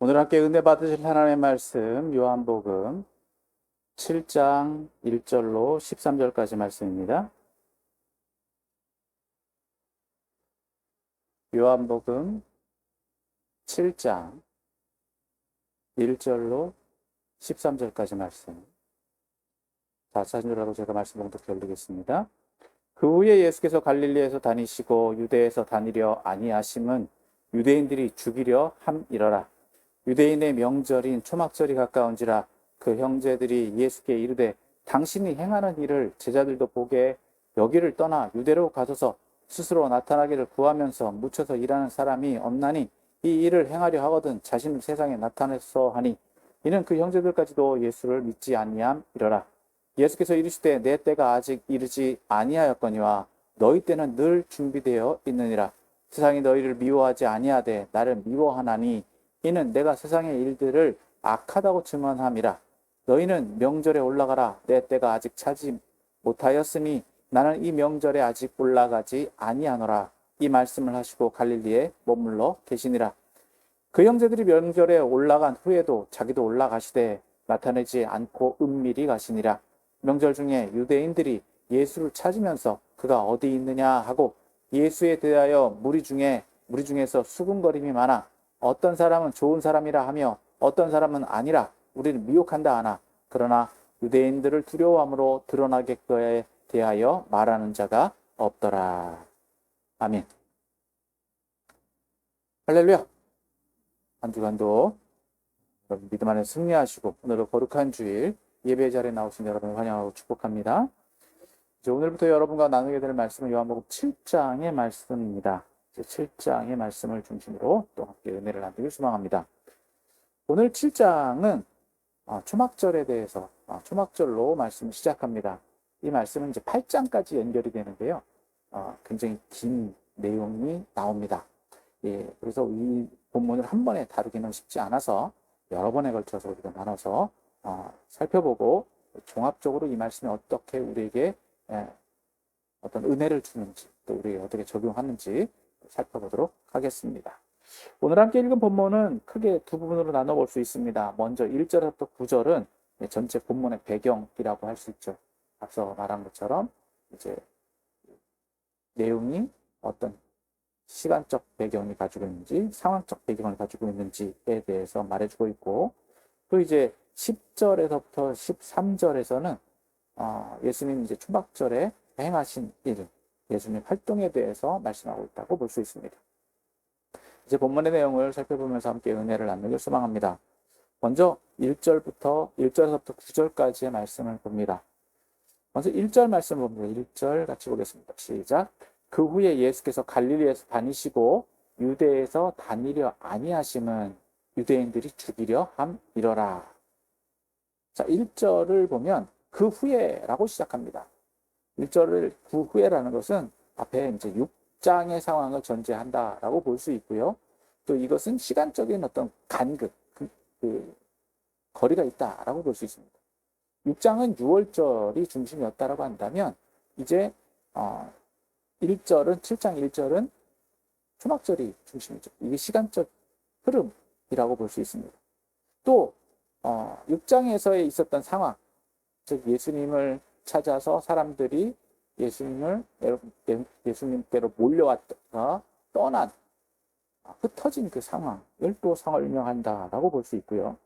오늘 함께 은혜 받으실 하나님의 말씀 요한복음 7장 1절로 13절까지 말씀입니다. 요한복음 7장 1절로 13절까지 말씀. 자, 찾으라고 제가 말씀 봉독해 올리겠습니다. 그 후에 예수께서 갈릴리에서 다니시고 유대에서 다니려 아니하심은 유대인들이 죽이려 함이러라. 유대인의 명절인 초막절이 가까운지라 그 형제들이 예수께 이르되 당신이 행하는 일을 제자들도 보게 여기를 떠나 유대로 가소서. 스스로 나타나기를 구하면서 묻혀서 일하는 사람이 없나니 이 일을 행하려 하거든 자신을 세상에 나타내서 하니 이는 그 형제들까지도 예수를 믿지 아니함이러라. 예수께서 이르시되 내 때가 아직 이르지 아니하였거니와 너희 때는 늘 준비되어 있느니라. 세상이 너희를 미워하지 아니하되 나를 미워하나니 이는 내가 세상의 일들을 악하다고 증언함이라. 너희는 명절에 올라가라. 내 때가 아직 차지 못하였으니 나는 이 명절에 아직 올라가지 아니하노라. 이 말씀을 하시고 갈릴리에 머물러 계시니라. 그 형제들이 명절에 올라간 후에도 자기도 올라가시되 나타내지 않고 은밀히 가시니라. 명절 중에 유대인들이 예수를 찾으면서 그가 어디 있느냐 하고 예수에 대하여 무리 중에서 수군거림이 많아 어떤 사람은 좋은 사람이라 하며 어떤 사람은 아니라 우리를 미혹한다 하나 그러나 유대인들을 두려워함으로 드러나게 그에 대하여 말하는 자가 없더라. 아멘. 할렐루야. 한 주간도 여러분 믿음 안에 승리하시고 오늘도 거룩한 주일 예배 자리에 나오신 여러분을 환영하고 축복합니다. 이제 오늘부터 여러분과 나누게 될 말씀은 요한복음 7장의 말씀입니다. 7장의 말씀을 중심으로 또 함께 은혜를 나누길 소망합니다. 오늘 7장은 초막절에 대해서 초막절로 말씀을 시작합니다. 이 말씀은 이제 8장까지 연결이 되는데요. 굉장히 긴 내용이 나옵니다. 예, 그래서 이 본문을 한 번에 다루기는 쉽지 않아서 여러 번에 걸쳐서 우리가 나눠서 살펴보고 종합적으로 이 말씀이 어떻게 우리에게 어떤 은혜를 주는지 또 우리에게 어떻게 적용하는지 살펴보도록 하겠습니다. 오늘 함께 읽은 본문은 크게 두 부분으로 나눠볼 수 있습니다. 먼저 1절부터 9절은 전체 본문의 배경이라고 할 수 있죠. 앞서 말한 것처럼 이제 내용이 어떤 시간적 배경이 가지고 있는지 상황적 배경을 가지고 있는지에 대해서 말해주고 있고 또 이제 10절에서부터 13절에서는 예수님 이제 초막절에 행하신 일, 예수님 활동에 대해서 말씀하고 있다고 볼 수 있습니다. 이제 본문의 내용을 살펴보면서 함께 은혜를 나누길 소망합니다. 먼저 1절에서부터 9절까지의 말씀을 봅니다. 먼저 1절 말씀을 봅니다. 1절 같이 보겠습니다. 시작. 그 후에 예수께서 갈릴리에서 다니시고 유대에서 다니려 아니하심은 유대인들이 죽이려 함이러라. 자, 1절을 보면 그 후에라고 시작합니다. 1절을 그 후에라는 것은 앞에 이제 6장의 상황을 전제한다라고 볼 수 있고요. 또 이것은 시간적인 어떤 간극, 거리가 있다라고 볼 수 있습니다. 6장은 6월절이 중심이었다라고 한다면 이제 7장 1절은 초막절이 중심이죠. 이게 시간적 흐름이라고 볼 수 있습니다. 또 6장에서의 있었던 상황, 즉 예수님을 찾아서 사람들이 예수님께로 몰려왔다가 떠난 흩어진 그 상황을 또 설명한다라고 볼 수 있고요.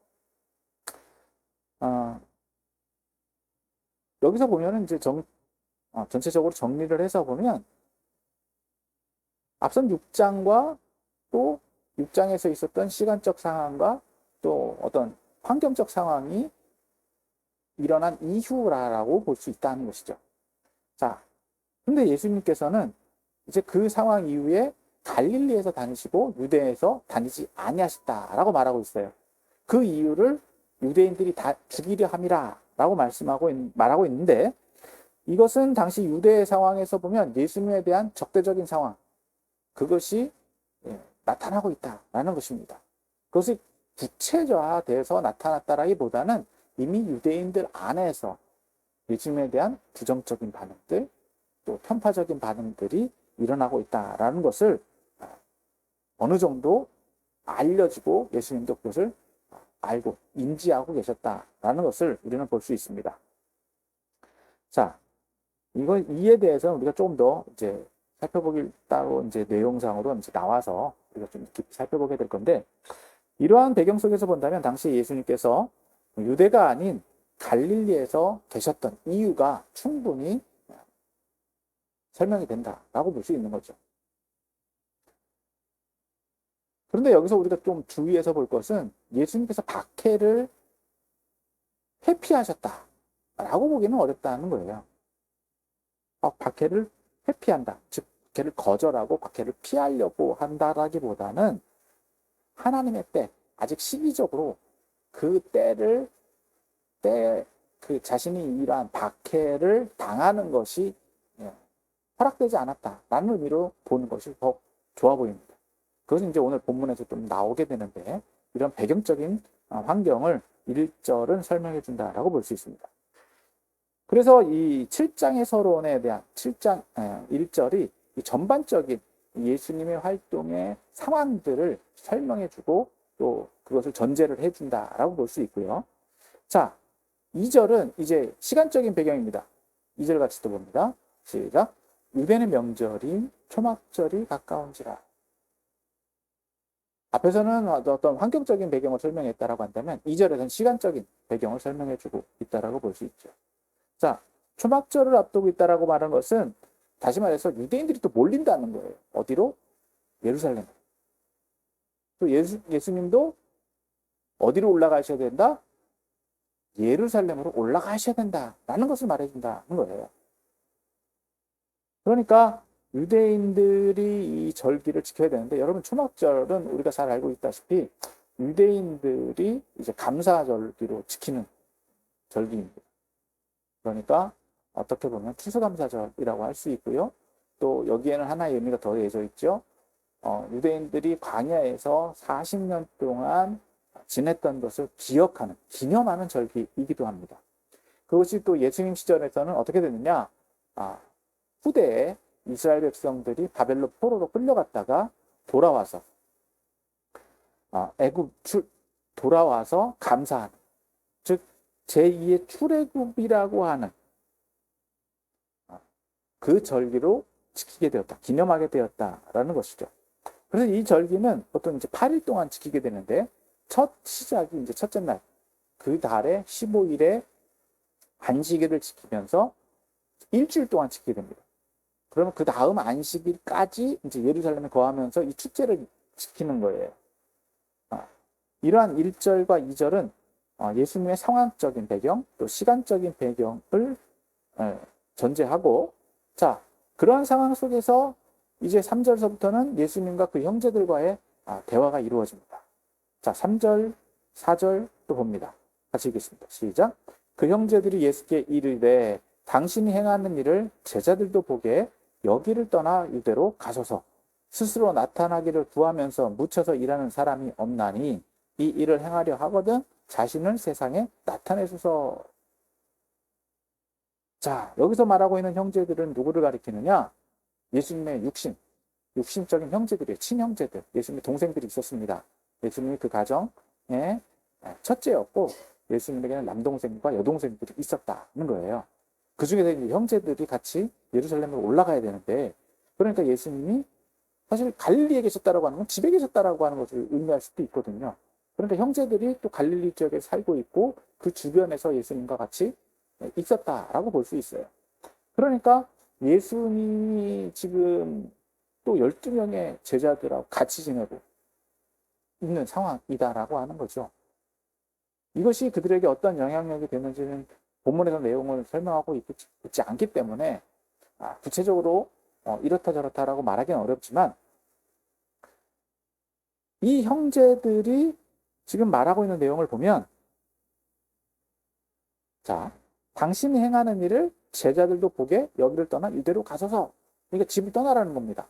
여기서 보면은 이제 전체적으로 정리를 해서 보면 앞선 6장과 또 6장에서 있었던 시간적 상황과 또 어떤 환경적 상황이 일어난 이후라고 볼 수 있다는 것이죠. 자, 근데 예수님께서는 이제 그 상황 이후에 갈릴리에서 다니시고 유대에서 다니지 아니하셨다라고 말하고 있어요. 그 이유를 유대인들이 다 죽이려 함이라라고 말하고 있는데 이것은 당시 유대의 상황에서 보면 예수님에 대한 적대적인 상황, 그것이 나타나고 있다라는 것입니다. 그것이 구체화돼서 나타났다라기보다는 이미 유대인들 안에서 예수님에 대한 부정적인 반응들, 또 편파적인 반응들이 일어나고 있다라는 것을 어느 정도 알려지고 예수님도 그것을 알고 인지하고 계셨다라는 것을 우리는 볼 수 있습니다. 자, 이에 대해서 우리가 조금 더 이제 살펴보길 따로 이제 내용상으로 이제 나와서 우리가 좀 깊이 살펴보게 될 건데, 이러한 배경 속에서 본다면 당시 예수님께서 유대가 아닌 갈릴리에서 계셨던 이유가 충분히 설명이 된다라고 볼 수 있는 거죠. 그런데 여기서 우리가 좀 주의해서 볼 것은 예수님께서 박해를 회피하셨다라고 보기는 어렵다는 거예요. 박해를 회피한다, 즉 박해를 거절하고 박해를 피하려고 한다라기보다는 하나님의 때, 아직 시기적으로 그 때를 그 자신이 이러한 박해를 당하는 것이 허락되지 않았다라는 의미로 보는 것이 더 좋아 보입니다. 그것은 이제 오늘 본문에서 좀 나오게 되는데, 이런 배경적인 환경을 1절은 설명해 준다라고 볼 수 있습니다. 그래서 이 7장의 서론에 대한 7장 1절이 전반적인 예수님의 활동의 상황들을 설명해 주고 또 그것을 전제를 해 준다라고 볼 수 있고요. 자, 2절은 이제 시간적인 배경입니다. 2절 같이 또 봅니다. 시작. 유대는 명절인 초막절이 가까운지라. 앞에서는 어떤 환경적인 배경을 설명했다라고 한다면 2절에서는 시간적인 배경을 설명해 주고 있다라고 볼 수 있죠. 자, 초막절을 앞두고 있다라고 말하는 것은 다시 말해서 유대인들이 또 몰린다는 거예요. 어디로? 예루살렘. 또 예수님도 어디로 올라가셔야 된다? 예루살렘으로 올라가셔야 된다라는 것을 말해준다는 거예요. 그러니까 유대인들이 이 절기를 지켜야 되는데, 여러분 초막절은 우리가 잘 알고 있다시피 유대인들이 이제 감사절기로 지키는 절기입니다. 그러니까 어떻게 보면 추수감사절이라고 할 수 있고요. 또 여기에는 하나의 의미가 더해져 있죠. 유대인들이 광야에서 40년 동안 지냈던 것을 기억하는, 기념하는 절기이기도 합니다. 그것이 또 예수님 시절에서는 어떻게 됐느냐? 후대에 이스라엘 백성들이 바벨론 포로로 끌려갔다가 돌아와서 돌아와서 감사하는, 즉 제2의 출애굽이라고 하는 그 절기로 지키게 되었다, 기념하게 되었다라는 것이죠. 그래서 이 절기는 보통 이제 8일 동안 지키게 되는데, 첫 시작이 이제 첫째 날, 그 달에 15일에 안식일을 지키면서 일주일 동안 지키게 됩니다. 그러면 그 다음 안식일까지 이제 예루살렘에 거하면서 이 축제를 지키는 거예요. 이러한 1절과 2절은 예수님의 상황적인 배경, 또 시간적인 배경을 전제하고, 자, 그러한 상황 속에서 이제 3절서부터는 예수님과 그 형제들과의 대화가 이루어집니다. 자, 3절, 4절 또 봅니다. 같이 읽겠습니다. 시작. 그 형제들이 예수께 이르되 당신이 행하는 일을 제자들도 보게 여기를 떠나 유대로 가소서. 스스로 나타나기를 구하면서 묻혀서 일하는 사람이 없나니 이 일을 행하려 하거든 자신을 세상에 나타내소서. 자, 여기서 말하고 있는 형제들은 누구를 가리키느냐? 예수님의 육신적인 형제들이에요. 친형제들, 예수님의 동생들이 있었습니다. 예수님이 그 가정의 첫째였고 예수님에게는 남동생과 여동생들이 있었다는 거예요. 그 중에서 이제 형제들이 같이 예루살렘으로 올라가야 되는데, 그러니까 예수님이 사실 갈릴리에 계셨다라고 하는 건 집에 계셨다라고 하는 것을 의미할 수도 있거든요. 그러니까 형제들이 또 갈릴리 지역에 살고 있고 그 주변에서 예수님과 같이 있었다라고 볼 수 있어요. 그러니까 예수님이 지금 또 12명의 제자들하고 같이 지내고 있는 상황이다라고 하는 거죠. 이것이 그들에게 어떤 영향력이 되는지는 본문에서 내용을 설명하고 있지 않기 때문에 구체적으로 이렇다 저렇다라고 말하기는 어렵지만, 이 형제들이 지금 말하고 있는 내용을 보면, 자, 당신이 행하는 일을 제자들도 보게 여기를 떠나 유대로 가소서. 그러니까 집을 떠나라는 겁니다.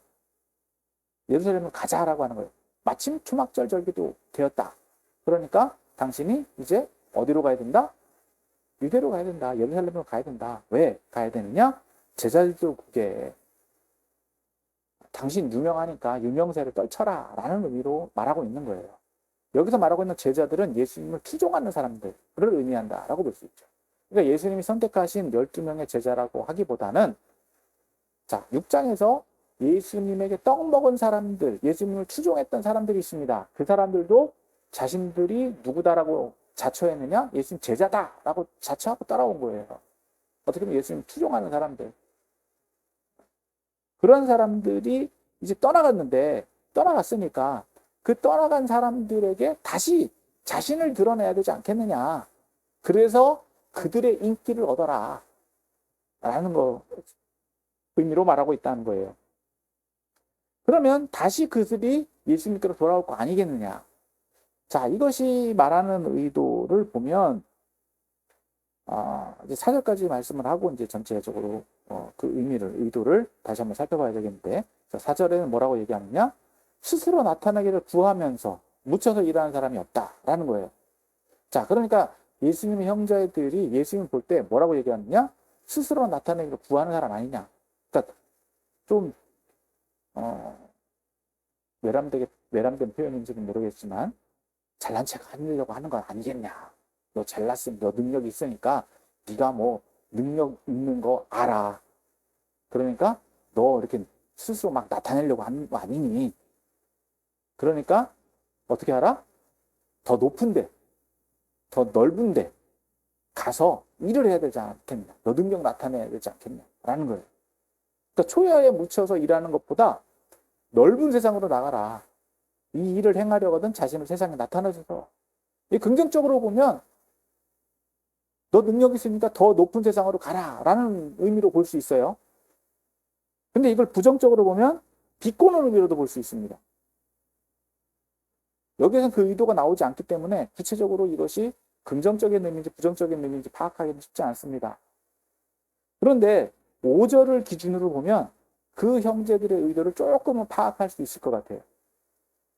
예루살렘을 가자라고 하는 거예요. 마침 초막절 절기도 되었다. 그러니까 당신이 이제 어디로 가야 된다? 유대로 가야 된다. 예루살렘으로 가야 된다. 왜 가야 되느냐? 제자들도 보게 당신 유명하니까 유명세를 떨쳐라 라는 의미로 말하고 있는 거예요. 여기서 말하고 있는 제자들은 예수님을 추종하는 사람들을 의미한다라고 볼 수 있죠. 그러니까 예수님이 선택하신 12명의 제자라고 하기보다는 자, 6장에서 예수님에게 떡 먹은 사람들, 예수님을 추종했던 사람들이 있습니다. 그 사람들도 자신들이 누구다라고 자처했느냐? 예수님 제자다라고 자처하고 따라온 거예요. 어떻게 보면 예수님 추종하는 사람들. 그런 사람들이 이제 떠나갔으니까 그 떠나간 사람들에게 다시 자신을 드러내야 되지 않겠느냐. 그래서 그들의 인기를 얻어라. 라는 거, 의미로 말하고 있다는 거예요. 그러면 다시 그들이 예수님께로 돌아올 거 아니겠느냐. 자, 이것이 말하는 의도를 보면, 이제 4절까지 말씀을 하고 이제 전체적으로 그 의도를 다시 한번 살펴봐야 되겠는데, 4절에는 뭐라고 얘기하느냐? 스스로 나타나기를 구하면서 묻혀서 일하는 사람이 없다라는 거예요. 자, 그러니까 예수님의 형제들이 예수님을 볼 때 뭐라고 얘기하느냐? 스스로 나타내기를 구하는 사람 아니냐? 그러니까 좀 외람된 표현인지는 모르겠지만 잘난 척 하려고 하는 건 아니겠냐? 너 잘났으면 너 능력이 있으니까 네가 뭐 능력 있는 거 알아. 그러니까 너 이렇게 스스로 막 나타내려고 하는 거 아니니? 그러니까 어떻게 하라? 더 높은데, 더 넓은데 가서 일을 해야 되지 않겠냐? 너 능력 나타내야 되지 않겠냐? 라는 거예요. 그러니까 초야에 묻혀서 일하는 것보다 넓은 세상으로 나가라. 이 일을 행하려거든 자신을 세상에 나타내줘서. 이 긍정적으로 보면 너 능력 있으니까 더 높은 세상으로 가라 라는 의미로 볼 수 있어요. 근데 이걸 부정적으로 보면 비꼬는 의미로도 볼 수 있습니다. 여기에서는 그 의도가 나오지 않기 때문에 구체적으로 이것이 긍정적인 의미인지 부정적인 의미인지 파악하기는 쉽지 않습니다. 그런데 5절을 기준으로 보면 그 형제들의 의도를 조금은 파악할 수 있을 것 같아요.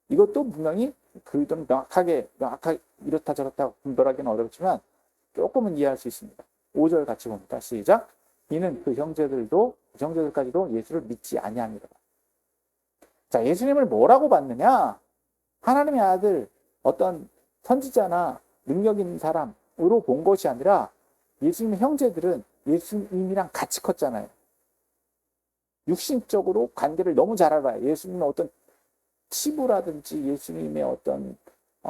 이것도 분명히 그 의도는 명확하게 이렇다 저렇다 분별하기는 어렵지만 조금은 이해할 수 있습니다. 5절 같이 봅니다. 시작. 이는 그 형제들까지도 예수를 믿지 아니합니다. 자, 예수님을 뭐라고 봤느냐? 하나님의 아들, 어떤 선지자나 능력 있는 사람으로 본 것이 아니라 예수님의 형제들은 예수님이랑 같이 컸잖아요. 육신적으로 관계를 너무 잘 알아요. 예수님의 어떤 치부라든지 예수님의 어떤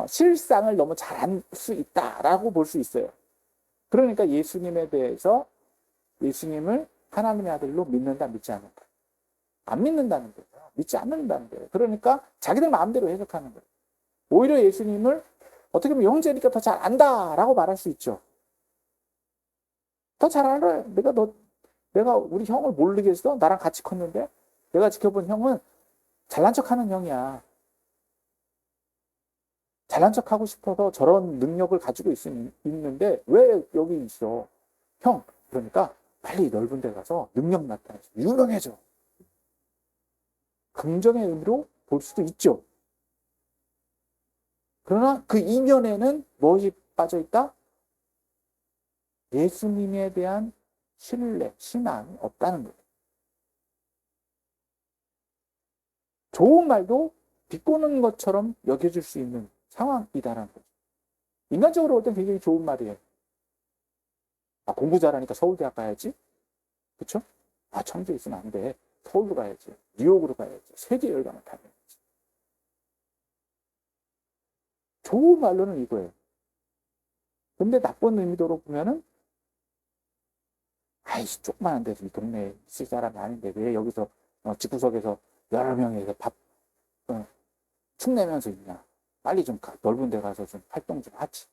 실상을 너무 잘 알 수 있다라고 볼 수 있어요. 그러니까 예수님에 대해서 예수님을 하나님의 아들로 믿는다, 믿지 않는다. 안 믿는다는 거예요. 믿지 않는다는 거예요. 그러니까 자기들 마음대로 해석하는 거예요. 오히려 예수님을 어떻게 보면 형제니까 더 잘 안다라고 말할 수 있죠. 더 잘 알아요. 내가 우리 형을 모르겠어? 나랑 같이 컸는데? 내가 지켜본 형은 잘난 척하는 형이야. 잘난 척하고 싶어서 저런 능력을 가지고 있는데 왜 여기 있어? 형, 그러니까 빨리 넓은 데 가서 능력 나타내서 유명해져. 긍정의 의미로 볼 수도 있죠. 그러나 그 이면에는 무엇이 빠져있다? 예수님에 대한 신뢰, 신앙이 없다는 거예요. 좋은 말도 비꼬는 것처럼 여겨질 수 있는 상황이다라는 거죠. 인간적으로 볼 땐 굉장히 좋은 말이에요. 공부 잘하니까 서울대학 가야지. 그렇죠? 청주에 있으면 안 돼. 서울로 가야지. 뉴욕으로 가야지. 세계 열강을 타야지. 좋은 말로는 이거예요. 근데 나쁜 의미도로 보면은 아이씨 조그만한데 이 동네에 있을 사람이 아닌데 왜 여기서 집구석에서 여러 명이서 축내면서 있냐. 빨리 좀 넓은 데 가서 좀 활동 좀 하지.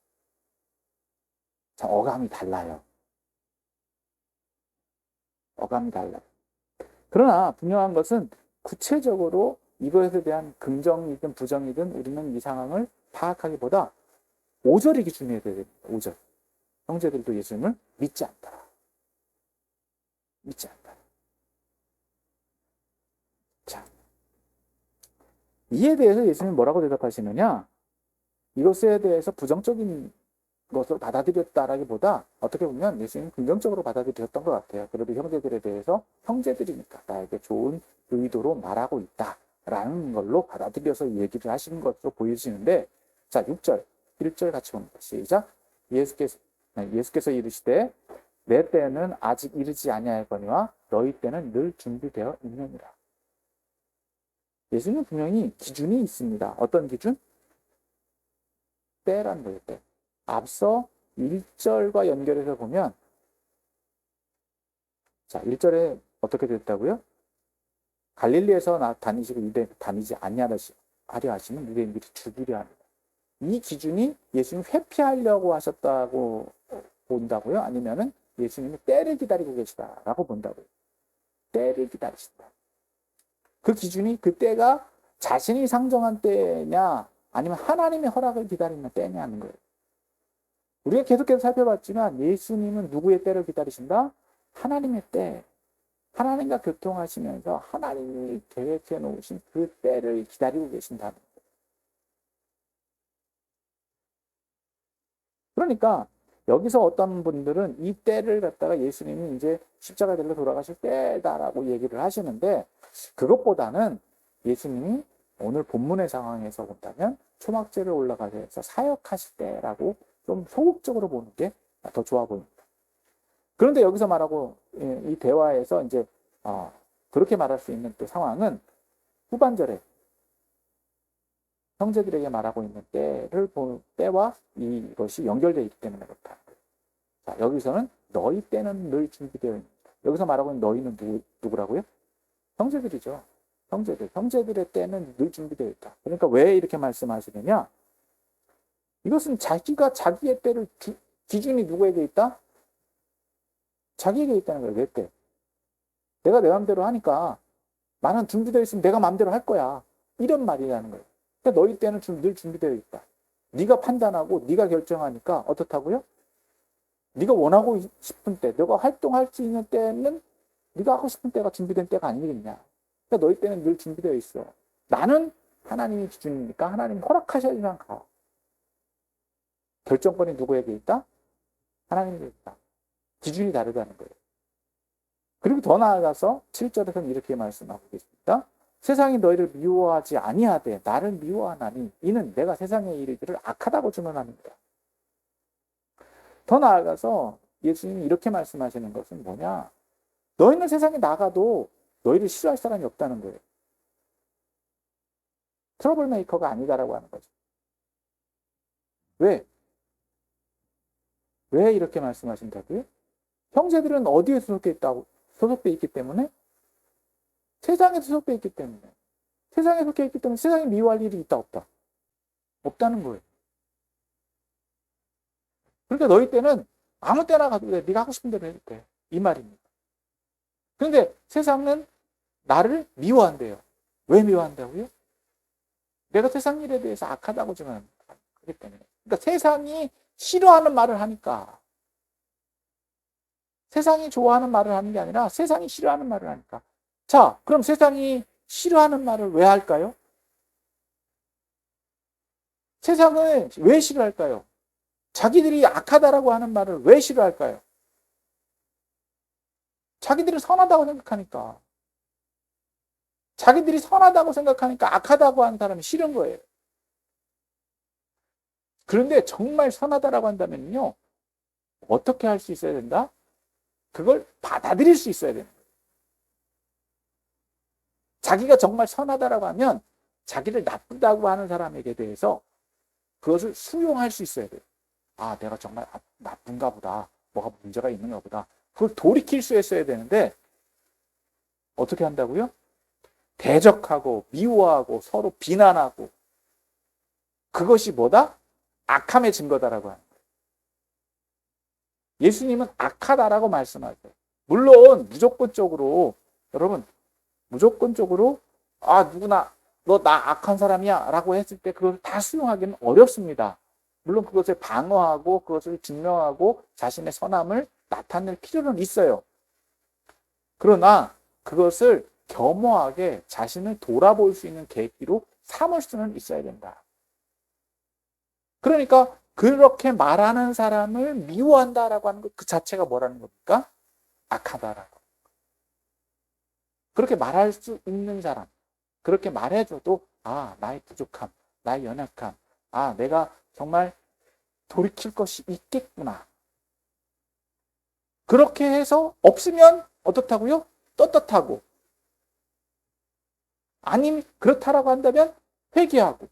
자, 어감이 달라요. 어감이 달라요. 그러나 분명한 것은 구체적으로 이것에 대한 긍정이든 부정이든 우리는 이 상황을 파악하기보다 5절이 기준이 돼야 됩니다. 5절. 형제들도 예수님을 믿지 않다. 믿지 않다. 자, 이에 대해서 예수님이 뭐라고 대답하시느냐? 이것에 대해서 부정적인 것을 받아들였다라기보다 어떻게 보면 예수님은 긍정적으로 받아들였던 것 같아요. 그래도 형제들에 대해서 형제들이니까 나에게 좋은 의도로 말하고 있다라는 걸로 받아들여서 얘기를 하시는 것으로 보여지는데, 자, 6절, 1절 같이 봅니다. 시작. 예수께서 이르시되 내 때는 아직 이르지 아니하였거니와 너희 때는 늘 준비되어 있느니라. 예수님은 분명히 기준이 있습니다. 어떤 기준? 때라는 거예요, 때. 앞서 1절과 연결해서 보면, 자, 1절에 어떻게 됐다고요? 갈릴리에서 다니시고 유대 다니지 아니하려 하시면 유대인들이 죽이려 합니다. 이 기준이 예수님 회피하려고 하셨다고 본다고요? 아니면은 예수님이 때를 기다리고 계시다라고 본다고요? 때를 기다리신다. 그 기준이 그 때가 자신이 상정한 때냐 아니면 하나님의 허락을 기다리는 때냐는 거예요. 우리가 계속해서 살펴봤지만 예수님은 누구의 때를 기다리신다? 하나님의 때. 하나님과 교통하시면서 하나님이 계획해 놓으신 그 때를 기다리고 계신다는 거예요. 그러니까 여기서 어떤 분들은 이 때를 갖다가 예수님이 이제 십자가 들러 돌아가실 때다라고 얘기를 하시는데, 그것보다는 예수님이 오늘 본문의 상황에서 본다면 초막제를 올라가서 사역하실 때라고 좀 소극적으로 보는 게 더 좋아 보입니다. 그런데 여기서 말하고 이 대화에서 이제 그렇게 말할 수 있는 또 상황은 후반절에 형제들에게 말하고 있는 때와 이것이 연결되어 있기 때문에 그렇다. 자, 여기서는 너희 때는 늘 준비되어 있습니다. 여기서 말하고 있는 너희는 누구라고요? 형제들이죠. 형제들의 때는 늘 준비되어 있다. 그러니까 왜 이렇게 말씀하시느냐? 이것은 자기가 자기의 때를 기준이 누구에게 있다? 자기에게 있다는 거예요. 내 때. 내가 내 마음대로 하니까 나는 준비되어 있으면 내가 마음대로 할 거야. 이런 말이라는 거예요. 그러니까 너희 때는 늘 준비되어 있다. 네가 판단하고 네가 결정하니까 어떻다고요? 네가 원하고 싶은 때, 너가 활동할 수 있는 때는 네가 하고 싶은 때가 준비된 때가 아니겠냐. 그러니까 너희 때는 늘 준비되어 있어. 나는 하나님이 기준이니까 하나님이 허락하셔야지만 가. 결정권이 누구에게 있다? 하나님에게 있다. 기준이 다르다는 거예요. 그리고 더 나아가서 7절에서는 이렇게 말씀하고 계십니다. 세상이 너희를 미워하지 아니하되 나를 미워하나니 이는 내가 세상에 이르기를 악하다고 증언합니다. 더 나아가서 예수님이 이렇게 말씀하시는 것은 뭐냐? 너희는 세상에 나가도 너희를 싫어할 사람이 없다는 거예요. 트러블 메이커가 아니다라고 하는 거죠. 왜? 왜 이렇게 말씀하신다고요? 형제들은 어디에 소속돼 있기 때문에? 세상에 소속돼 있기 때문에. 세상에 속해 있기 때문에 세상에 미워할 일이 있다 없다? 없다는 거예요. 그러니까 너희 때는 아무 때나 가도 돼. 네가 하고 싶은 대로 해도 돼. 이 말입니다. 그런데 세상은 나를 미워한대요. 왜 미워한다고요? 내가 세상 일에 대해서 악하다고 증언합니다. 그렇기 때문에. 그러니까 세상이 싫어하는 말을 하니까. 세상이 좋아하는 말을 하는 게 아니라 세상이 싫어하는 말을 하니까. 자, 그럼 세상이 싫어하는 말을 왜 할까요? 세상을 왜 싫어할까요? 자기들이 악하다라고 하는 말을 왜 싫어할까요? 자기들이 선하다고 생각하니까. 자기들이 선하다고 생각하니까 악하다고 하는 사람이 싫은 거예요. 그런데 정말 선하다라고 한다면요, 어떻게 할 수 있어야 된다? 그걸 받아들일 수 있어야 됩니다. 자기가 정말 선하다라고 하면 자기를 나쁘다고 하는 사람에게 대해서 그것을 수용할 수 있어야 돼요. 아, 내가 정말 나쁜가 보다. 뭐가 문제가 있는가 보다. 그걸 돌이킬 수 있어야 되는데 어떻게 한다고요? 대적하고 미워하고 서로 비난하고, 그것이 뭐다? 악함의 증거다라고 하는 거예요. 예수님은 악하다라고 말씀하세요. 물론 무조건적으로, 여러분, 무조건적으로 누구나 너 나 악한 사람이야 라고 했을 때 그걸 다 수용하기는 어렵습니다. 물론 그것을 방어하고 그것을 증명하고 자신의 선함을 나타낼 필요는 있어요. 그러나 그것을 겸허하게 자신을 돌아볼 수 있는 계기로 삼을 수는 있어야 된다. 그러니까 그렇게 말하는 사람을 미워한다라고 하는 것 그 자체가 뭐라는 겁니까? 악하다라고. 그렇게 말할 수 있는 사람, 그렇게 말해줘도 나의 부족함, 나의 연약함, 내가 정말 돌이킬 것이 있겠구나. 그렇게 해서 없으면 어떻다고요? 떳떳하고, 아님 그렇다라고 한다면 회개하고,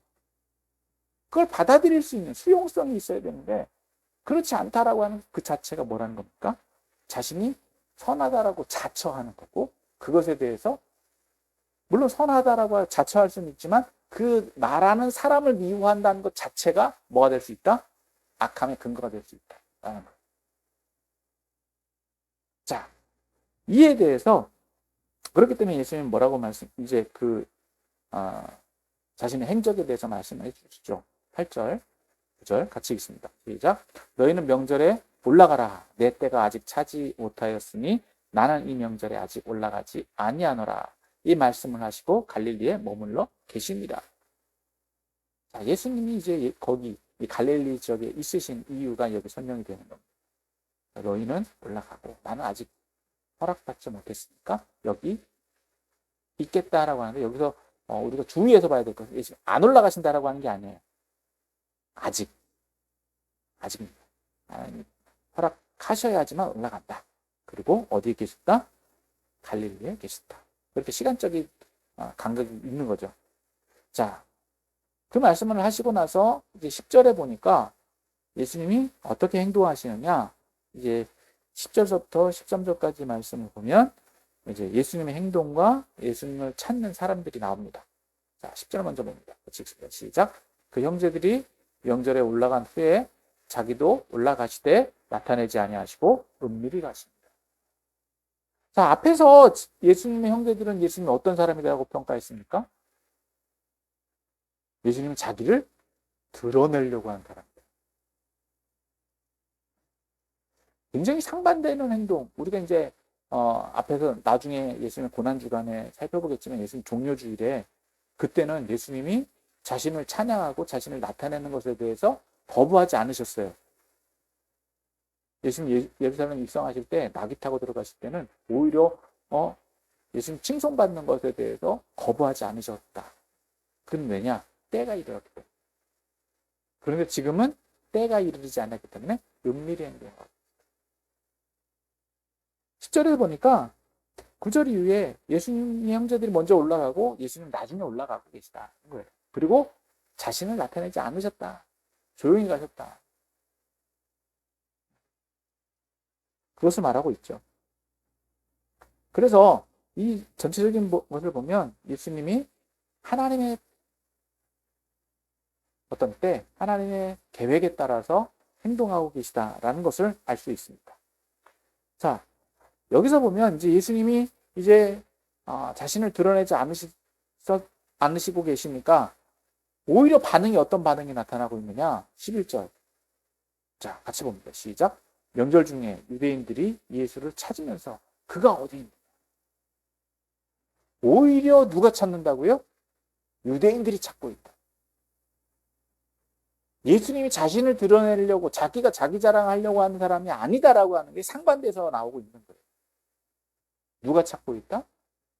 그걸 받아들일 수 있는 수용성이 있어야 되는데 그렇지 않다라고 하는 그 자체가 뭐라는 겁니까? 자신이 선하다라고 자처하는 거고, 그것에 대해서 물론 선하다라고 자처할 수는 있지만 그 말하는 사람을 미워한다는 것 자체가 뭐가 될 수 있다? 악함의 근거가 될 수 있다라는 거예요. 자, 이에 대해서 그렇기 때문에 예수님은 뭐라고 이제 자신의 행적에 대해서 말씀을 해주시죠. 8절, 9절 같이 읽습니다. 시작. 너희는 명절에 올라가라. 내 때가 아직 차지 못하였으니 나는 이 명절에 아직 올라가지 아니하노라. 이 말씀을 하시고 갈릴리에 머물러 계십니다. 자, 예수님이 이제 거기 이 갈릴리 지역에 있으신 이유가 여기 설명이 되는 겁니다. 너희는 올라가고 나는 아직 허락받지 못했으니까 여기 있겠다라고 하는데, 여기서 우리가 주의해서 봐야 될 것은 안 올라가신다라고 하는 게 아니에요. 아직입니다. 허락하셔야지만 올라간다. 그리고 어디에 계셨다? 갈릴리에 계셨다. 그렇게 시간적인 간격이 있는 거죠. 자, 그 말씀을 하시고 나서 이제 10절에 보니까 예수님이 어떻게 행동하시느냐, 이제 10절부터 13절까지 말씀을 보면 이제 예수님의 행동과 예수님을 찾는 사람들이 나옵니다. 자, 10절 먼저 봅니다. 시작. 그 형제들이 명절에 올라간 후에 자기도 올라가시되 나타내지 아니하시고 은밀히 가십니다. 자, 앞에서 예수님의 형제들은 예수님이 어떤 사람이라고 평가했습니까? 예수님은 자기를 드러내려고 하는 사람입니다. 굉장히 상반되는 행동. 우리가 이제 앞에서 나중에 예수님의 고난주간에 살펴보겠지만 예수님 종료주일에 그때는 예수님이 자신을 찬양하고 자신을 나타내는 것에 대해서 거부하지 않으셨어요. 예수님 예루살렘 입성하실 때 나귀 타고 들어가실 때는 오히려 예수님 칭송받는 것에 대해서 거부하지 않으셨다. 그건 왜냐? 때가 이르렀기 때문에. 그런데 지금은 때가 이르지 않았기 때문에 은밀히 행동하고. 10절에 보니까 9절 이후에 예수님의 형제들이 먼저 올라가고 예수님 나중에 올라가고 계시다는 거예요. 그리고 자신을 나타내지 않으셨다. 조용히 가셨다. 그것을 말하고 있죠. 그래서 이 전체적인 것을 보면 예수님이 하나님의 어떤 때, 하나님의 계획에 따라서 행동하고 계시다라는 것을 알 수 있습니다. 자, 여기서 보면 이제 예수님이 이제 자신을 드러내지 않으시고 계시니까 오히려 어떤 반응이 나타나고 있느냐? 11절. 자, 같이 봅니다. 시작. 명절 중에 유대인들이 예수를 찾으면서 그가 어디 있느냐? 오히려 누가 찾는다고요? 유대인들이 찾고 있다. 예수님이 자신을 드러내려고 자기가 자기 자랑하려고 하는 사람이 아니다라고 하는 게 상반돼서 나오고 있는 거예요. 누가 찾고 있다?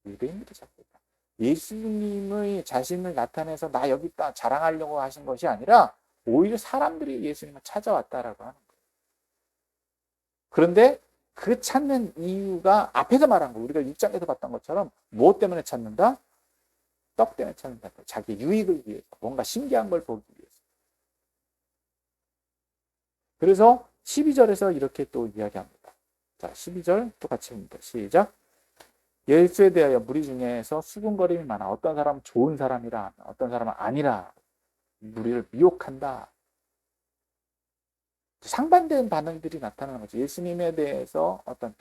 유대인들이 찾고 있다. 예수님의 자신을 나타내서 나 여기 있다 자랑하려고 하신 것이 아니라 오히려 사람들이 예수님을 찾아왔다라고 하는 거예요. 그런데 그 찾는 이유가 앞에서 말한 거, 우리가 6장에서 봤던 것처럼 무엇 때문에 찾는다? 떡 때문에 찾는다. 자기 유익을 위해서, 뭔가 신기한 걸 보기 위해서. 그래서 12절에서 이렇게 또 이야기합니다. 자, 12절 또 같이 봅니다. 시작. 예수에 대하여 무리 중에서 수군거림이 많아. 어떤 사람은 좋은 사람이라, 어떤 사람은 아니라. 무리를 미혹한다. 상반된 반응들이 나타나는 거죠. 예수님에 대해서 어떤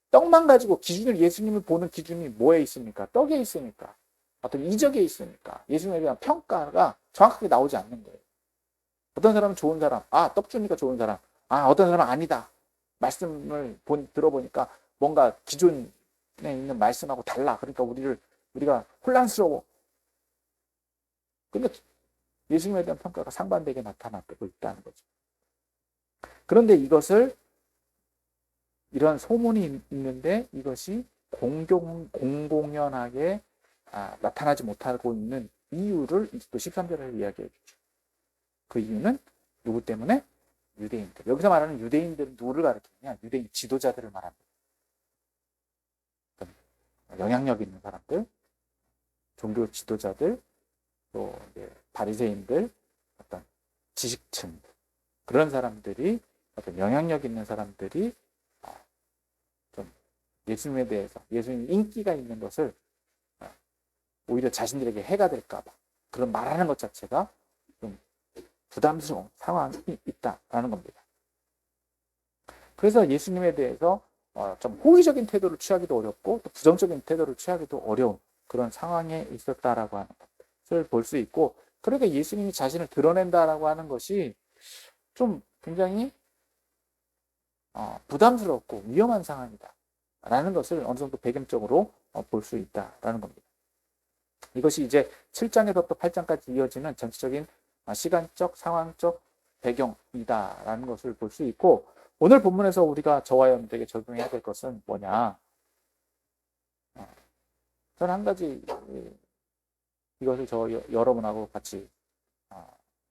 떡만 가지고 예수님을 보는 기준이 뭐에 있습니까? 떡에 있으니까. 어떤 이적에 있으니까. 예수님에 대한 평가가 정확하게 나오지 않는 거예요. 어떤 사람은 좋은 사람, 떡 주니까 좋은 사람. 어떤 사람은 아니다. 말씀을 들어보니까 뭔가 기존에 있는 말씀하고 달라. 그러니까 우리가 혼란스러워. 그러니까 예수님에 대한 평가가 상반되게 나타나고 있다는 거죠. 그런데 이것을 이런 소문이 있는데 이것이 공공연하게 나타나지 못하고 있는 이유를 또 13절에 이야기해 주죠. 그 이유는 누구 때문에? 유대인들. 여기서 말하는 유대인들은 누구를 가리키느냐? 유대인 지도자들을 말합니다. 영향력 있는 사람들, 종교 지도자들, 또 바리새인들, 어떤 지식층, 그런 사람들이, 어떤 영향력 있는 사람들이 좀 예수님에 대해서, 예수님 인기가 있는 것을 오히려 자신들에게 해가 될까봐 그런 말하는 것 자체가 좀 부담스러운 상황이 있다라는 겁니다. 그래서 예수님에 대해서 좀 호의적인 태도를 취하기도 어렵고 또 부정적인 태도를 취하기도 어려운 그런 상황에 있었다라고 하는 것을 볼 수 있고, 그러니까 예수님이 자신을 드러낸다라고 하는 것이 좀 굉장히 부담스럽고 위험한 상황이다라는 것을 어느 정도 배경적으로 볼 수 있다라는 겁니다. 이것이 이제 7장에서부터 8장까지 이어지는 전체적인 시간적, 상황적 배경이다라는 것을 볼 수 있고, 오늘 본문에서 우리가 저와 여러분들에게 적용해야 될 것은 뭐냐? 저는 한 가지 이것을 여러분하고 같이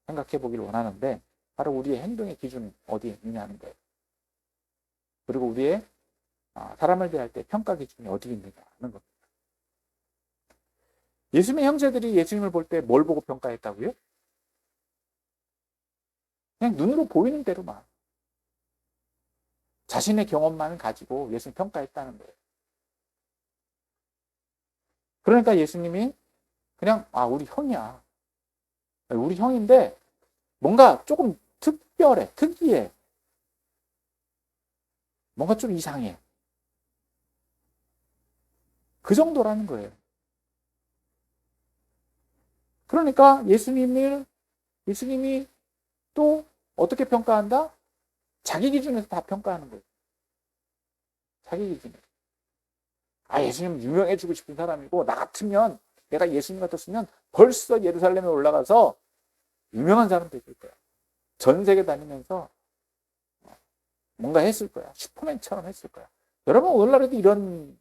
생각해 보기를 원하는데, 바로 우리의 행동의 기준이 어디에 있느냐는 거예요. 그리고 우리의 사람을 대할 때 평가 기준이 어디 있느냐는 겁니다. 예수님의 형제들이 예수님을 볼 때 뭘 보고 평가했다고요? 그냥 눈으로 보이는 대로만, 자신의 경험만을 가지고 예수님 평가했다는 거예요. 그러니까 예수님이 그냥 우리 형이야. 우리 형인데 뭔가 조금 특별해, 특이해. 뭔가 좀 이상해. 그 정도라는 거예요. 그러니까 예수님이 또 어떻게 평가한다? 자기 기준에서 다 평가하는 거예요. 자기 기준에. 예수님 유명해지고 싶은 사람이고, 나 같으면, 내가 예수님 같았으면 벌써 예루살렘에 올라가서 유명한 사람 될 거야. 전 세계 다니면서 뭔가 했을 거야. 슈퍼맨처럼 했을 거야. 여러분, 오늘날에도 이런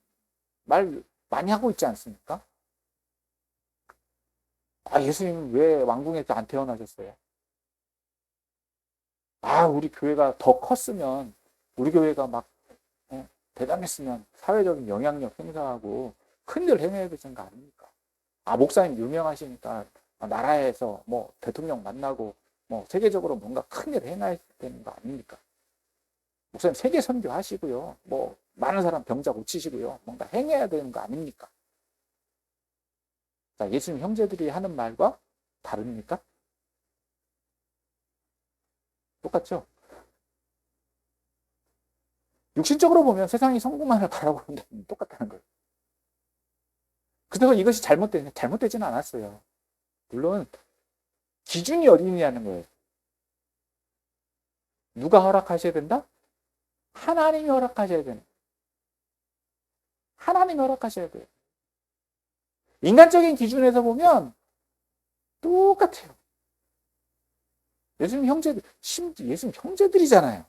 말 많이 하고 있지 않습니까? 예수님 왜 왕궁에서 안 태어나셨어요? 우리 교회가 더 컸으면, 우리 교회가 막 대단했으면 사회적인 영향력 행사하고 큰일 행해야 되는 거 아닙니까? 목사님 유명하시니까 나라에서 뭐 대통령 만나고 뭐 세계적으로 뭔가 큰일 행해야 되는 거 아닙니까? 목사님 세계 선교 하시고요. 뭐 많은 사람 병자 고치시고요. 뭔가 행해야 되는 거 아닙니까? 자, 예수님 형제들이 하는 말과 다릅니까? 똑같죠? 육신적으로 보면 세상이 성공만을 바라보는 데 똑같다는 거예요. 그래서 이것이 잘못되지는 않았어요. 물론 기준이 어디냐는 거예요. 누가 허락하셔야 된다? 하나님이 허락하셔야 되는. 하나님이 허락하셔야 돼요. 인간적인 기준에서 보면 똑같아요. 예수님 형제들이잖아요.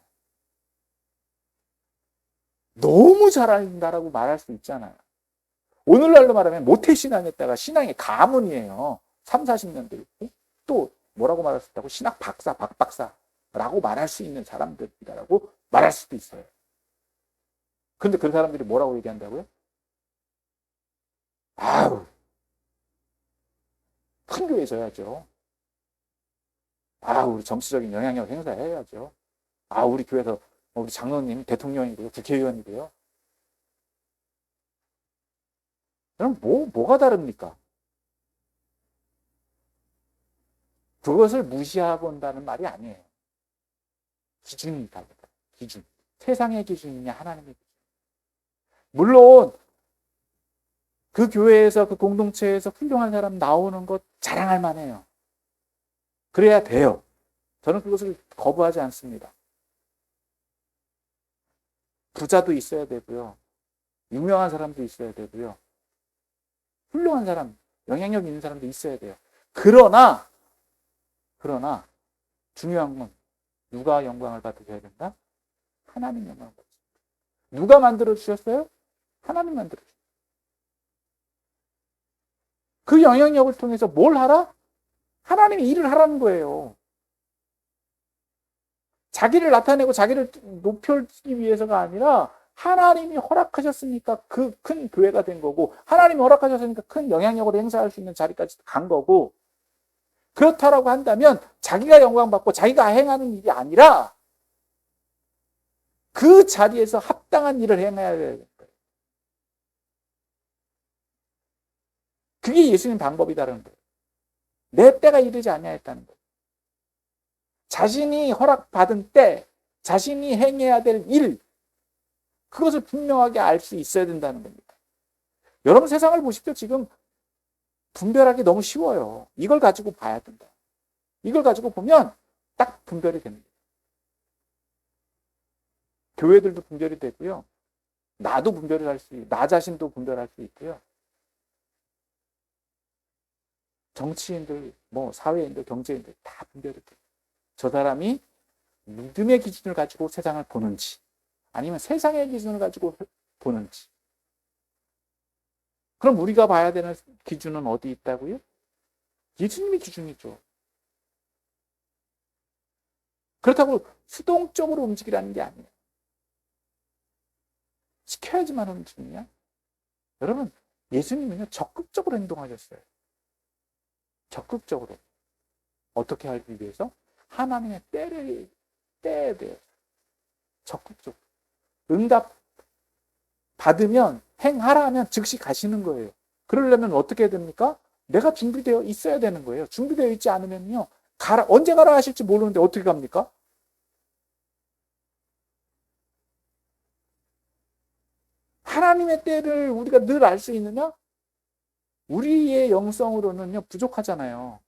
너무 잘한다라고 말할 수 있잖아요. 오늘날로 말하면 모태신앙했다가 신앙의 가문이에요. 3, 40년들. 또 뭐라고 말할 수 있다고? 신학 박사, 박박사라고 말할 수 있는 사람들이라고 말할 수도 있어요. 근데 그 사람들이 뭐라고 얘기한다고요? 큰 교회 져야죠. 우리 정치적인 영향력 행사해야죠. 우리 교회에서 우리 장로님 대통령이고요. 국회의원이고요. 그럼 뭐가 다릅니까? 그것을 무시해본다는 말이 아니에요. 기준이 다르다. 기준. 세상의 기준이냐 하나님의 기준. 물론 그 교회에서 그 공동체에서 훌륭한 사람 나오는 것 자랑할 만해요. 그래야 돼요. 저는 그것을 거부하지 않습니다. 부자도 있어야 되고요. 유명한 사람도 있어야 되고요. 훌륭한 사람, 영향력 있는 사람도 있어야 돼요. 그러나 그러나 중요한 건 누가 영광을 받으셔야 된다? 하나님 영광을 받으셔야 된다. 누가 만들어 주셨어요? 하나님 만들어 주셨어요. 그 영향력을 통해서 뭘 하라? 하나님이 일을 하라는 거예요. 자기를 나타내고 자기를 높여주기 위해서가 아니라 하나님이 허락하셨으니까 그 큰 교회가 된 거고, 하나님이 허락하셨으니까 큰 영향력을 행사할 수 있는 자리까지 간 거고, 그렇다라고 한다면 자기가 영광받고 자기가 행하는 일이 아니라 그 자리에서 합당한 일을 행해야 되는 거예요. 그게 예수님 방법이다라는 거예요. 내 때가 이르지 아니하였다는 거예요. 자신이 허락받은 때, 자신이 행해야 될 일, 그것을 분명하게 알 수 있어야 된다는 겁니다. 여러분 세상을 보십시오. 지금 분별하기 너무 쉬워요. 이걸 가지고 봐야 된다. 이걸 가지고 보면 딱 분별이 됩니다. 교회들도 분별이 되고요. 나도 분별을 할 수 있고, 나 자신도 분별할 수 있고요. 정치인들, 사회인들, 경제인들 다 분별이 돼요. 저 사람이 믿음의 기준을 가지고 세상을 보는지, 아니면 세상의 기준을 가지고 보는지. 그럼 우리가 봐야 되는 기준은 어디 있다고요? 예수님의 기준이죠. 그렇다고 수동적으로 움직이라는 게 아니에요. 시켜야지만 움직이냐? 여러분, 예수님은요, 적극적으로 행동하셨어요. 적극적으로. 어떻게 하기 위해서? 하나님의 때를 떼야 돼요. 적극적으로. 응답 받으면, 행하라 하면 즉시 가시는 거예요. 그러려면 어떻게 해야 됩니까? 내가 준비되어 있어야 되는 거예요. 준비되어 있지 않으면요, 언제 가라 하실지 모르는데 어떻게 갑니까? 하나님의 때를 우리가 늘 알 수 있느냐? 우리의 영성으로는요, 부족하잖아요.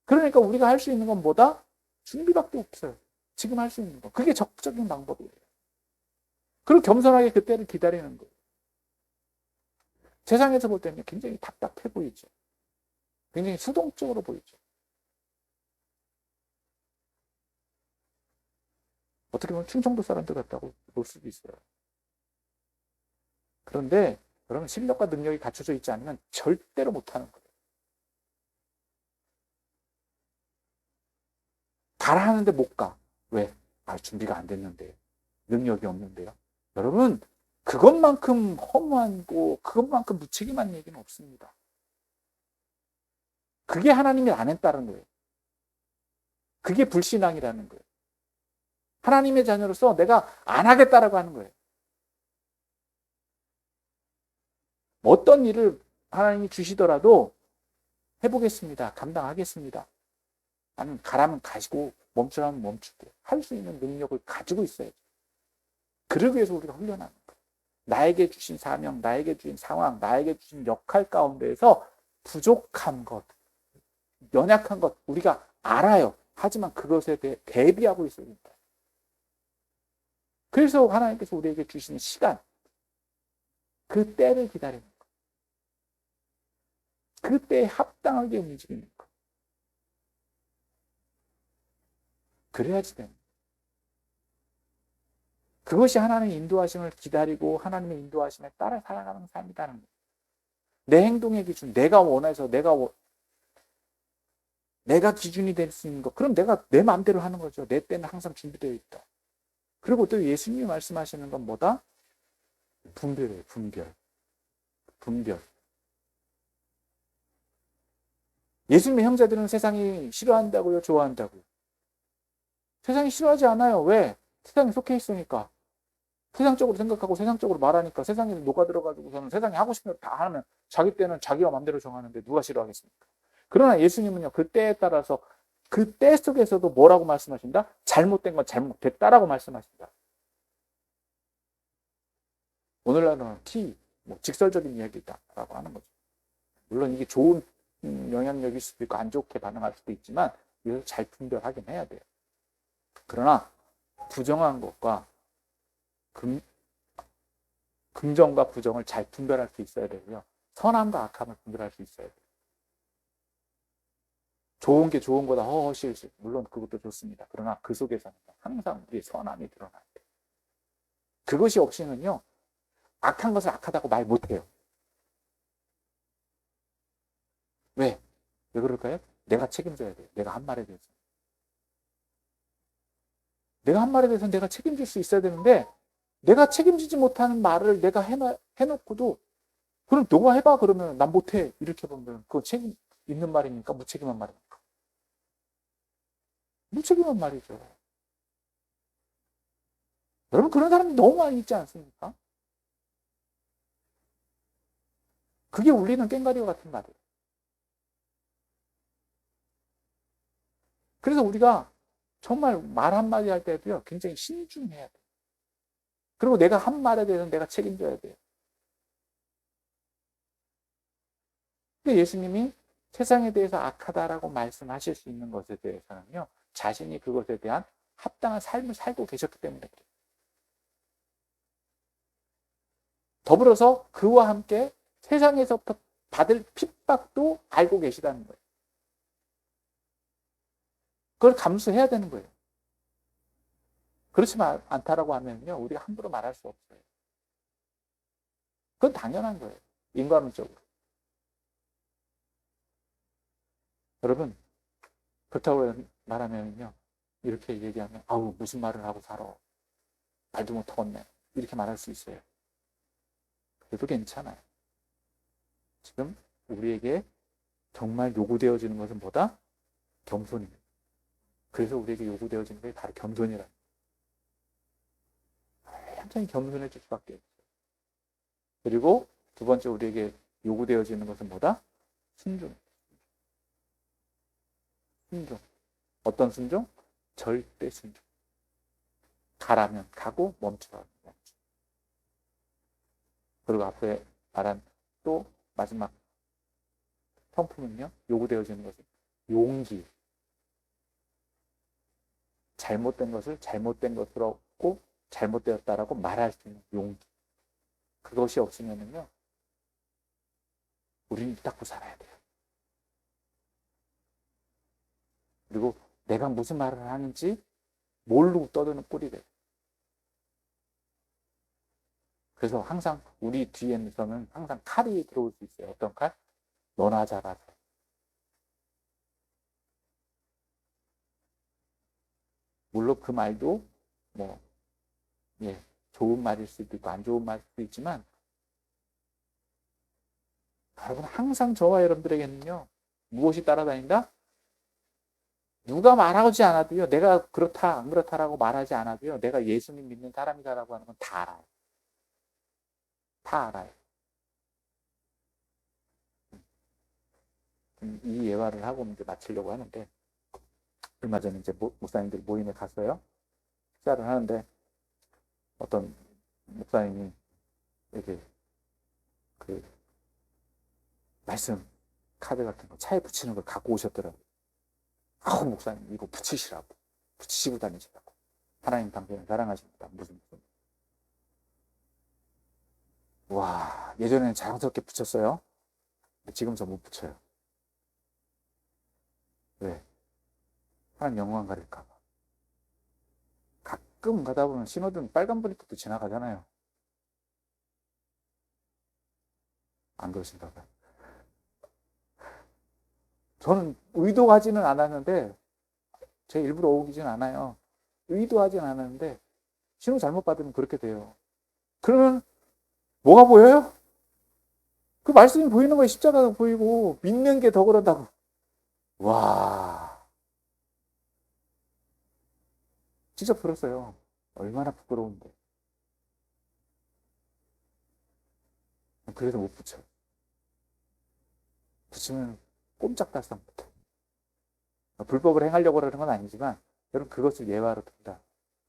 그러니까 우리가 할 수 있는 건 뭐다? 준비밖에 없어요. 지금 할 수 있는 거. 그게 적극적인 방법이에요. 그리고 겸손하게 그 때를 기다리는 거예요. 세상에서 볼 때는 굉장히 답답해 보이죠. 굉장히 수동적으로 보이죠. 어떻게 보면 충청도 사람들 같다고 볼 수도 있어요. 그런데 여러분 실력과 능력이 갖춰져 있지 않으면 절대로 못하는 거예요. 가라 하는데 못 가. 왜? 준비가 안 됐는데요. 능력이 없는데요. 여러분, 그것만큼 허무하고 그것만큼 무책임한 얘기는 없습니다. 그게 하나님이 안 했다는 거예요. 그게 불신앙이라는 거예요. 하나님의 자녀로서 내가 안 하겠다라고 하는 거예요. 어떤 일을 하나님이 주시더라도 해보겠습니다. 감당하겠습니다. 아니면 가라면 가시고 멈추라면 멈출게요. 할 수 있는 능력을 가지고 있어야죠. 그러기 위해서 우리가 훈련하는 거예요. 나에게 주신 사명, 나에게 주신 상황, 나에게 주신 역할 가운데에서 부족한 것, 연약한 것 우리가 알아요. 하지만 그것에 대해 대비하고 있어야 된다. 그래서 하나님께서 우리에게 주시는 시간, 그 때를 기다리는 것. 그 때에 합당하게 움직이는 것. 그래야지 됩니다. 그것이 하나님의 인도하심을 기다리고 하나님의 인도하심에 따라 살아가는 삶이라는 거예요. 내 행동의 기준, 내가 원해서 내가 기준이 될 수 있는 것. 그럼 내가 내 마음대로 하는 거죠. 내 때는 항상 준비되어 있다. 그리고 또 예수님이 말씀하시는 건 뭐다? 분별이에요. 분별. 예수님의 형제들은 세상이 싫어한다고요? 좋아한다고요? 세상이 싫어하지 않아요. 왜? 세상에 속해 있으니까. 세상적으로 생각하고 세상적으로 말하니까 세상에 녹아들어가지고서는 세상이 하고 싶은 대로 다 하면 자기 때는 자기가 마음대로 정하는데 누가 싫어하겠습니까? 그러나 예수님은요, 그 때에 따라서 그 때 속에서도 뭐라고 말씀하신다? 잘못된 건 잘못됐다라고 말씀하신다. 오늘날은 직설적인 이야기다라고 하는 거죠. 물론 이게 좋은 영향력일 수도 있고 안 좋게 반응할 수도 있지만 이걸 잘 분별하긴 해야 돼요. 그러나 부정한 것과 긍정과 부정을 잘 분별할 수 있어야 되고요. 선함과 악함을 분별할 수 있어야 돼요. 좋은 게 좋은 거다. 허허실실. 물론 그것도 좋습니다. 그러나 그 속에서는 항상 우리의 선함이 드러나야 돼요. 그것이 없이는요, 악한 것을 악하다고 말 못해요. 왜? 왜 그럴까요? 내가 책임져야 돼요. 내가 한 말에 대해서. 내가 한 말에 대해서 내가 책임질 수 있어야 되는데, 내가 책임지지 못하는 말을 내가 해놓고도, 그럼 너가 해봐. 그러면 난 못해. 이렇게 보면 그건 책임 있는 말입니까? 무책임한 말입니까? 무책임한 말이죠. 여러분, 그런 사람이 너무 많이 있지 않습니까? 그게 울리는 꽹과리와 같은 말이에요. 그래서 우리가 정말 말 한마디 할 때도요, 굉장히 신중해야 돼요. 그리고 내가 한 말에 대해서 내가 책임져야 돼요. 근데 예수님이 세상에 대해서 악하다라고 말씀하실 수 있는 것에 대해서는요, 자신이 그것에 대한 합당한 삶을 살고 계셨기 때문에 그래요. 더불어서 그와 함께 세상에서부터 받을 핍박도 알고 계시다는 거예요. 그걸 감수해야 되는 거예요. 그렇지 않다라고 하면요, 우리가 함부로 말할 수 없어요. 그건 당연한 거예요. 인간론적으로. 여러분, 그렇다고 말하면요, 이렇게 얘기하면, 아우, 무슨 말을 하고 살아. 말도 못하겠네. 이렇게 말할 수 있어요. 그래도 괜찮아요. 지금 우리에게 정말 요구되어지는 것은 뭐다? 겸손입니다. 그래서 우리에게 요구되어지는 게 바로 겸손이라. 완전히 겸손해질 수밖에 없어요. 그리고 두 번째 우리에게 요구되어지는 것은 뭐다? 순종. 순종. 어떤 순종? 절대 순종. 가라면 가고 멈추라면 멈추. 그리고 앞에 말한 또 마지막 성품은요, 요구되어지는 것은 용기. 잘못된 것을 잘못된 것으로 꼭 잘못되었다라고 말할 수 있는 용기. 그것이 없으면요, 우리는 입 닫고 살아야 돼요. 그리고 내가 무슨 말을 하는지 모르고 떠드는 꼴이 돼요. 그래서 항상 우리 뒤에서는 항상 칼이 들어올 수 있어요. 어떤 칼? 너나 잘하자. 물론 그 말도 뭐 예, 좋은 말일 수도 있고 안 좋은 말일 수도 있지만 여러분 항상 저와 여러분들에게는요, 무엇이 따라다닌다? 누가 말하지 않아도요, 내가 그렇다 안 그렇다라고 말하지 않아도요, 내가 예수님 믿는 사람이다라고 하는 건 다 알아요. 다 알아요. 이 예화를 하고 이제 마치려고 하는데, 얼마 전에 이제 목사님들 모임에 갔어요. 식사를 하는데 어떤 목사님이 이렇게 그 말씀 카드 같은 거 차에 붙이는 걸 갖고 오셨더라고요. 아우, 목사님 이거 붙이시라고. 붙이시고 다니시라고. 하나님 당신을 사랑하십니다. 무슨. 와, 예전에는 자랑스럽게 붙였어요. 지금 저 못 붙여요. 왜? 하나님 영광 가릴까 봐. 가끔 가다 보면 신호등 빨간불일 때도 지나가잖아요. 안 그러신가 봐요. 저는 의도하지는 않았는데, 제 일부러 오기진 않아요. 의도하진 않았는데, 신호 잘못 받으면 그렇게 돼요. 그러면 뭐가 보여요? 그 말씀이 보이는 거예요. 십자가가 보이고, 믿는 게 더 그런다고. 와, 진짜 부럽어요. 얼마나 부끄러운데. 그래서 못 붙여요. 붙이면 꼼짝달싹 못해. 불법을 행하려고 하는 건 아니지만, 여러분 그것을 예화로 든다.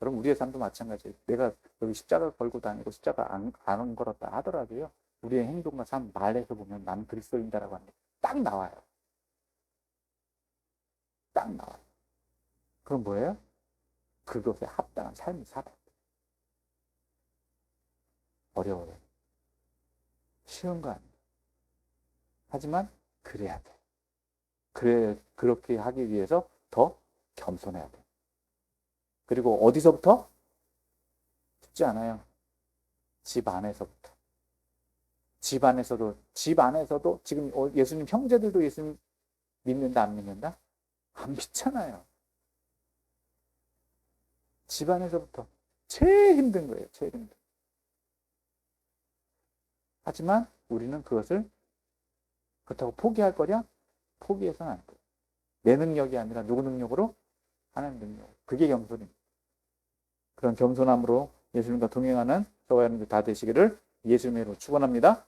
여러분 우리의 삶도 마찬가지예요. 내가 여기 십자가를 걸고 다니고 십자가 안 걸었다 하더라도요, 우리의 행동과 삶, 말에서 보면 나는 그리스도인다라고 하는 게 딱 나와요. 딱 나와요. 그럼 뭐예요? 그것에 합당한 삶을 살아야 돼. 어려워요. 쉬운 거 아니에요. 하지만 그래야 돼. 그렇게 하기 위해서 더 겸손해야 돼. 그리고 어디서부터? 쉽지 않아요. 집 안에서부터. 집 안에서도 지금 예수님 형제들도 예수님 믿는다, 안 믿는다? 안 믿잖아요. 집 안에서부터. 제일 힘든 거예요. 제일 힘든. 하지만 우리는 그것을 그렇다고 포기할 거냐? 포기해서는 안 돼. 내 능력이 아니라 누구 능력으로? 하나님 능력. 그게 겸손입니다. 그런 겸손함으로 예수님과 동행하는 저와 여러분들 다 되시기를 예수님으로 축원합니다.